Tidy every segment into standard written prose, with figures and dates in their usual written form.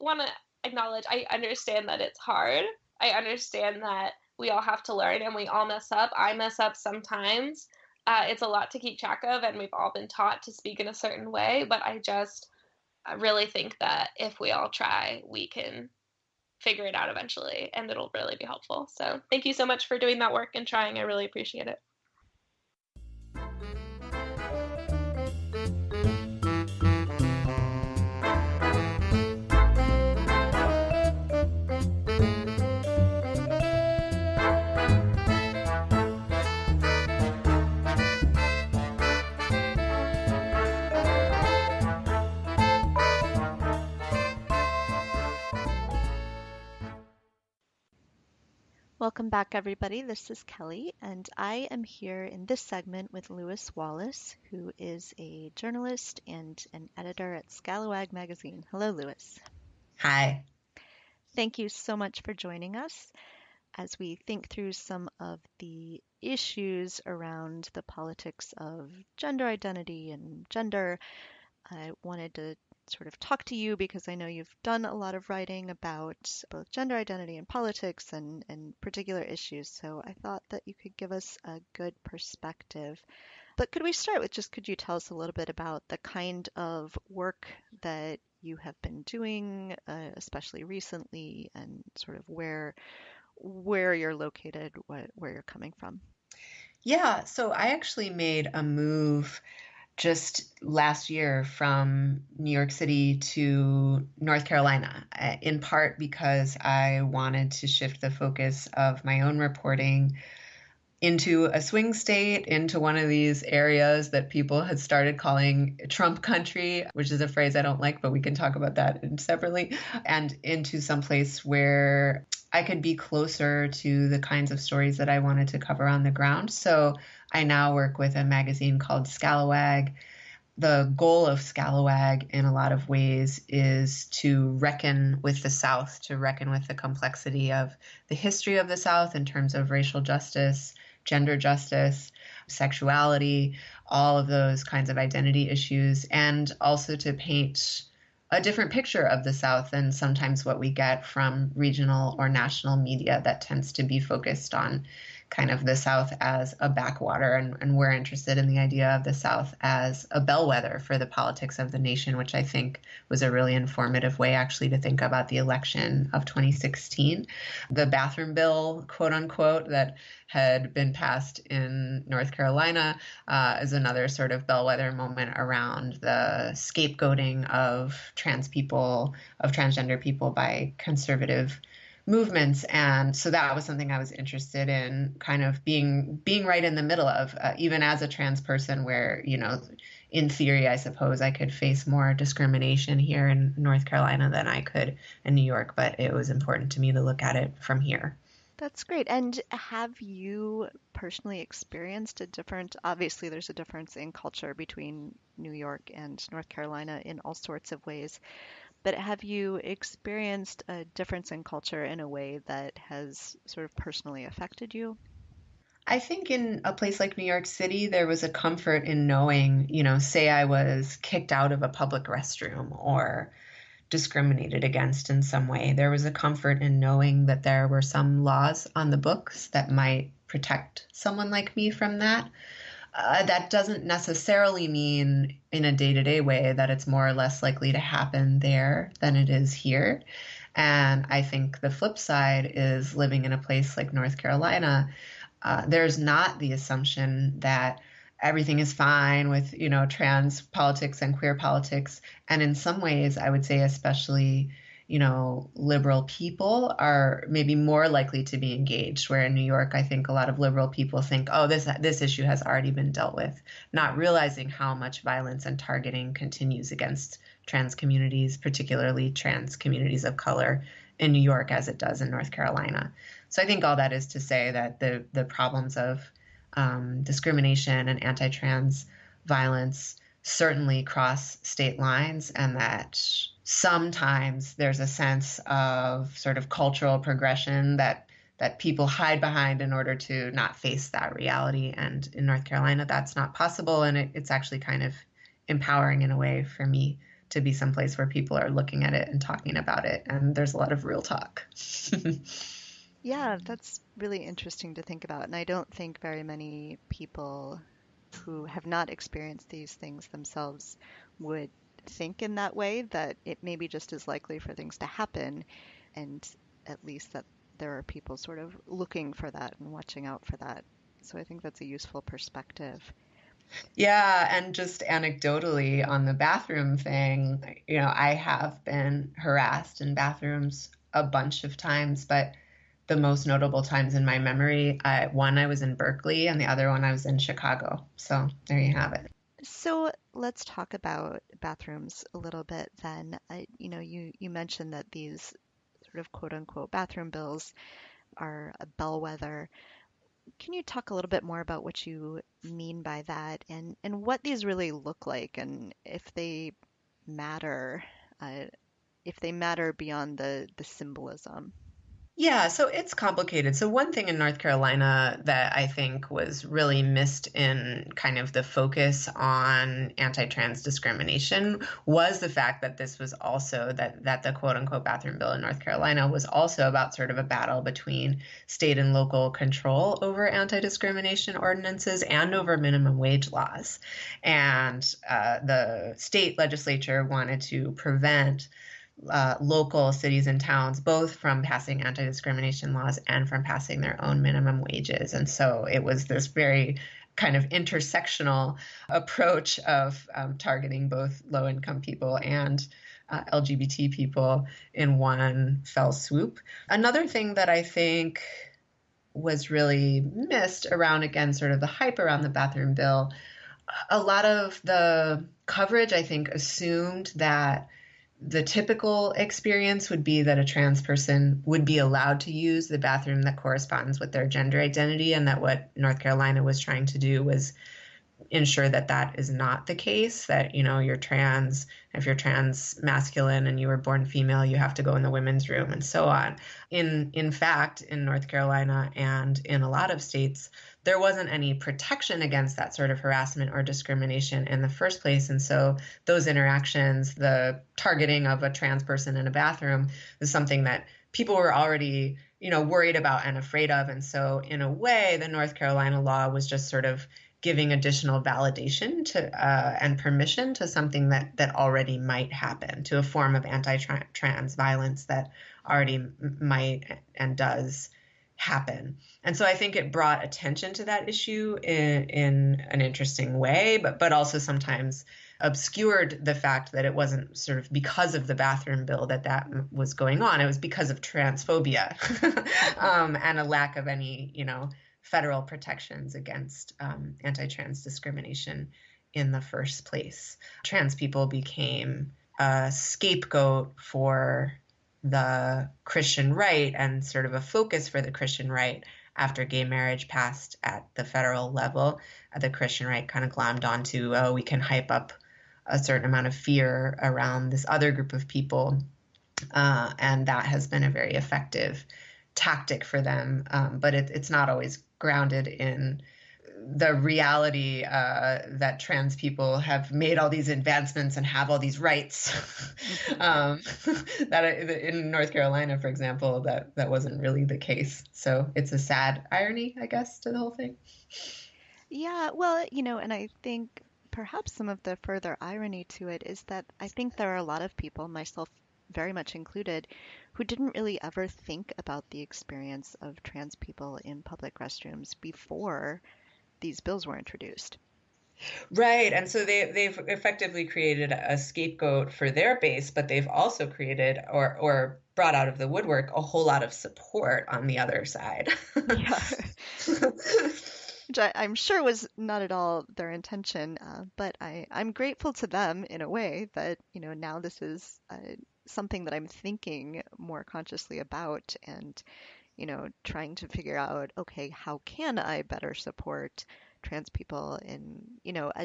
want to acknowledge I understand that it's hard. I understand that we all have to learn and we all mess up. I mess up sometimes. It's a lot to keep track of, and we've all been taught to speak in a certain way. But I really think that if we all try, we can figure it out eventually, and it'll really be helpful. So thank you so much for doing that work and trying. I really appreciate it. Welcome back, everybody. This is Kelly, and I am here in this segment with Lewis Wallace, who is a journalist and an editor at Scalawag Magazine. Hello, Lewis. Hi. Thank you so much for joining us as we think through some of the issues around the politics of gender identity and gender. I wanted to sort of talk to you because I know you've done a lot of writing about both gender identity and politics and particular issues. So I thought that you could give us a good perspective. But could we start with could you tell us a little bit about the kind of work that you have been doing, especially recently, and sort of where you're located, where you're coming from? Yeah, so I actually made a move just last year from New York City to North Carolina, in part because I wanted to shift the focus of my own reporting into a swing state, into one of these areas that people had started calling Trump country, which is a phrase I don't like, but we can talk about that separately, and into some place where I could be closer to the kinds of stories that I wanted to cover on the ground. So I now work with a magazine called Scalawag. The goal of Scalawag in a lot of ways is to reckon with the South, to reckon with the complexity of the history of the South in terms of racial justice, gender justice, sexuality, all of those kinds of identity issues, and also to paint a different picture of the South than sometimes what we get from regional or national media that tends to be focused on kind of the South as a backwater. And we're interested in the idea of the South as a bellwether for the politics of the nation, which I think was a really informative way actually to think about the election of 2016. The bathroom bill, quote unquote, that had been passed in North Carolina is another sort of bellwether moment around the scapegoating of trans people, of transgender people by conservative movements. And so that was something I was interested in kind of being right in the middle of, even as a trans person where, in theory, I suppose I could face more discrimination here in North Carolina than I could in New York. But it was important to me to look at it from here. That's great. And have you personally experienced obviously there's a difference in culture between New York and North Carolina in all sorts of ways, but have you experienced a difference in culture in a way that has sort of personally affected you? I think in a place like New York City, there was a comfort in knowing, say I was kicked out of a public restroom or discriminated against in some way. There was a comfort in knowing that there were some laws on the books that might protect someone like me from that. That doesn't necessarily mean in a day-to-day way that it's more or less likely to happen there than it is here. And I think the flip side is living in a place like North Carolina, there's not the assumption that everything is fine with, trans politics and queer politics. And in some ways, I would say especially, liberal people are maybe more likely to be engaged, where in New York, I think a lot of liberal people think, oh, this issue has already been dealt with, not realizing how much violence and targeting continues against trans communities, particularly trans communities of color in New York as it does in North Carolina. So I think all that is to say that the problems of discrimination and anti-trans violence certainly cross state lines, and that sometimes there's a sense of sort of cultural progression that people hide behind in order to not face that reality. And in North Carolina, that's not possible. And it's actually kind of empowering in a way for me to be someplace where people are looking at it and talking about it, and there's a lot of real talk. Yeah, that's really interesting to think about. And I don't think very many people who have not experienced these things themselves would think in that way, that it may be just as likely for things to happen, and at least that there are people sort of looking for that and watching out for that. So I think that's a useful perspective. Yeah, and just anecdotally on the bathroom thing, I have been harassed in bathrooms a bunch of times, but the most notable times in my memory, one I was in Berkeley and the other one I was in Chicago. So there you have it. So let's talk about bathrooms a little bit then. You mentioned that these sort of quote unquote bathroom bills are a bellwether. Can you talk a little bit more about what you mean by that, and what these really look like, and matter, uh, if they matter beyond the symbolism? Yeah, so it's complicated. So one thing in North Carolina that I think was really missed in kind of the focus on anti-trans discrimination was the fact that this was also that the quote unquote bathroom bill in North Carolina was also about sort of a battle between state and local control over anti-discrimination ordinances and over minimum wage laws. And the state legislature wanted to prevent local cities and towns, both from passing anti-discrimination laws and from passing their own minimum wages. And so it was this very kind of intersectional approach of targeting both low-income people and LGBT people in one fell swoop. Another thing that I think was really missed around, again, sort of the hype around the bathroom bill, a lot of the coverage, I think, assumed that the typical experience would be that a trans person would be allowed to use the bathroom that corresponds with their gender identity, and that what North Carolina was trying to do was ensure that that is not the case, that, you're trans, if you're trans masculine and you were born female, you have to go in the women's room and so on. In fact, in North Carolina and in a lot of states, there wasn't any protection against that sort of harassment or discrimination in the first place. And so those interactions, the targeting of a trans person in a bathroom, is something that people were already, worried about and afraid of. And so in a way, the North Carolina law was just sort of giving additional validation to and permission to something that already might happen, to a form of anti-trans violence that already might and does happen. And so I think it brought attention to that issue in an interesting way, but also sometimes obscured the fact that it wasn't sort of because of the bathroom bill that was going on. It was because of transphobia and a lack of any, federal protections against anti-trans discrimination in the first place. Trans people became a scapegoat for the Christian right and sort of a focus for the Christian right after gay marriage passed at the federal level. The Christian right kind of glommed onto, oh, we can hype up a certain amount of fear around this other group of people. And that has been a very effective tactic for them. But it's not always grounded in the reality that trans people have made all these advancements and have all these rights. That in North Carolina, for example, that wasn't really the case. So it's a sad irony, I guess, to the whole thing. Yeah, well, and I think perhaps some of the further irony to it is that I think there are a lot of people, myself very much included, who didn't really ever think about the experience of trans people in public restrooms before these bills were introduced. Right. And so they've effectively created a scapegoat for their base, but they've also created or brought out of the woodwork a whole lot of support on the other side. Yeah. Which I'm sure was not at all their intention, but I'm grateful to them in a way that, now this is something that I'm thinking more consciously about, and, trying to figure out, okay, how can I better support trans people in,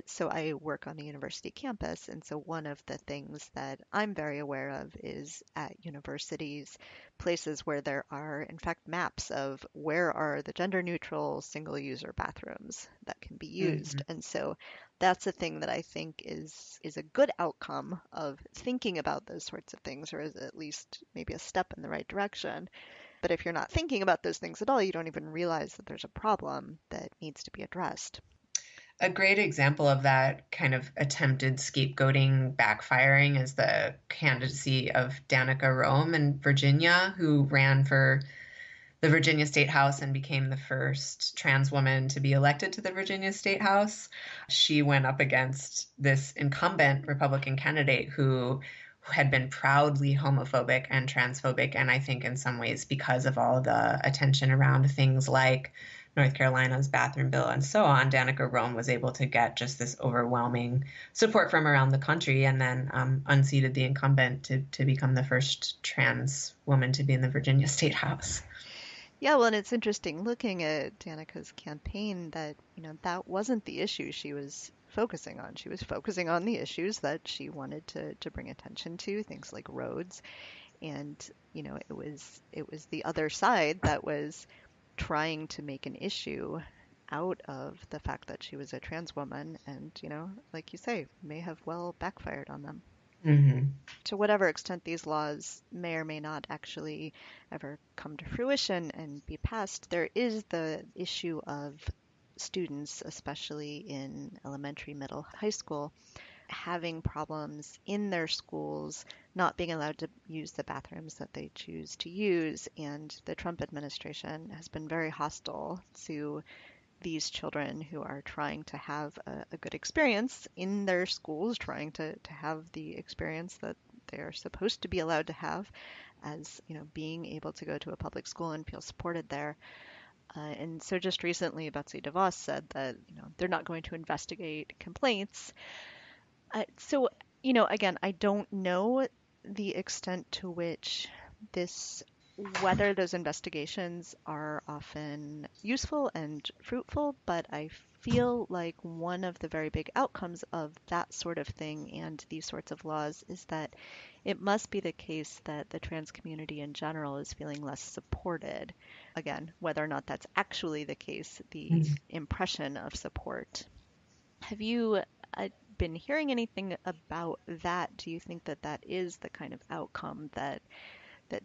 so I work on a university campus. And so one of the things that I'm very aware of is at universities, places where there are, in fact, maps of where are the gender neutral single user bathrooms that can be used. And so that's a thing that I think is a good outcome of thinking about those sorts of things, or is at least maybe a step in the right direction. But if you're not thinking about those things at all, you don't even realize that there's a problem that needs to be addressed. A great example of that kind of attempted scapegoating backfiring is the candidacy of Danica Roem in Virginia, who ran for the Virginia State House and became the first trans woman to be elected to the Virginia State House. She went up against this incumbent Republican candidate who had been proudly homophobic and transphobic, and I think in some ways because of all the attention around things like North Carolina's bathroom bill and so on, Danica Roem was able to get just this overwhelming support from around the country, and then unseated the incumbent to become the first trans woman to be in the Virginia State House. Yeah, well, and it's interesting looking at Danica's campaign that, that wasn't the issue she was focusing on. She was focusing on the issues that she wanted to bring attention to, things like roads. And, it was the other side that was trying to make an issue out of the fact that she was a trans woman and, like you say, may have well backfired on them. Mm-hmm. To whatever extent these laws may or may not actually ever come to fruition and be passed, there is the issue of students, especially in elementary, middle, high school, having problems in their schools, not being allowed to use the bathrooms that they choose to use. And the Trump administration has been very hostile to these children who are trying to have a good experience in their schools, trying to have the experience that they're supposed to be allowed to have as, being able to go to a public school and feel supported there. And so just recently, Betsy DeVos said that, they're not going to investigate complaints. So, again, I don't know the extent to which whether those investigations are often useful and fruitful, but I feel like one of the very big outcomes of that sort of thing and these sorts of laws is that it must be the case that the trans community in general is feeling less supported. Again, whether or not that's actually the case, the impression of support. Have you been hearing anything about that? Do you think that that is the kind of outcome that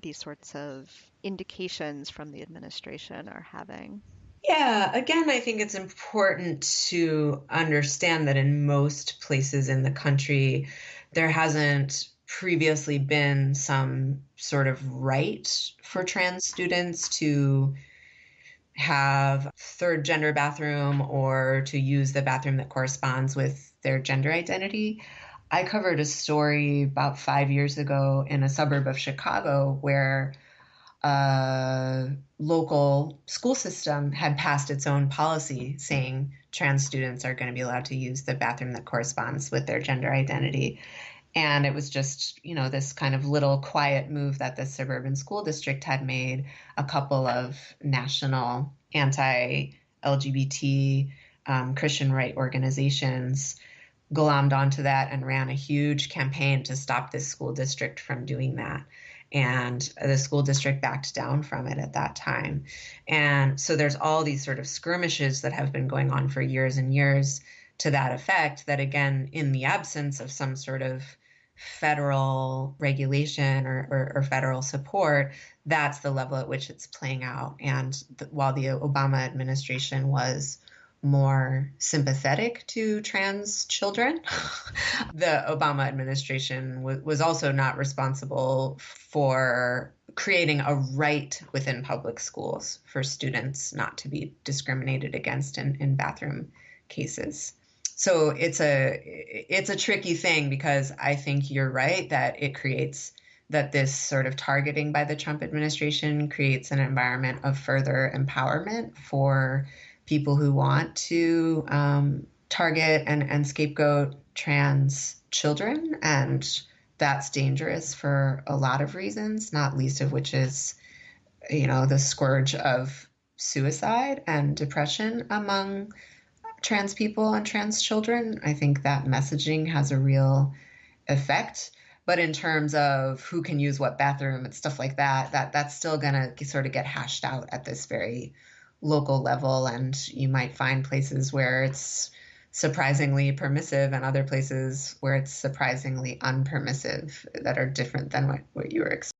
these sorts of indications from the administration are having? Yeah, again, I think it's important to understand that in most places in the country, there hasn't previously been some sort of right for trans students to have third gender bathroom or to use the bathroom that corresponds with their gender identity. I covered a story about 5 years ago in a suburb of Chicago where a local school system had passed its own policy saying trans students are going to be allowed to use the bathroom that corresponds with their gender identity. And it was just, this kind of little quiet move that the suburban school district had made. A couple of national anti-LGBT Christian right organizations glommed onto that and ran a huge campaign to stop this school district from doing that. And the school district backed down from it at that time. And so there's all these sort of skirmishes that have been going on for years and years to that effect, that again, in the absence of some sort of federal regulation or federal support, that's the level at which it's playing out. And while the Obama administration was more sympathetic to trans children, the Obama administration was also not responsible for creating a right within public schools for students not to be discriminated against in bathroom cases. So it's a tricky thing, because I think you're right that that this sort of targeting by the Trump administration creates an environment of further empowerment for people who want to target and scapegoat trans children. And that's dangerous for a lot of reasons, not least of which is, the scourge of suicide and depression among trans people and trans children. I think that messaging has a real effect. But in terms of who can use what bathroom and stuff like that, that's still going to sort of get hashed out at this very local level. And you might find places where it's surprisingly permissive and other places where it's surprisingly unpermissive that are different than what you were expecting.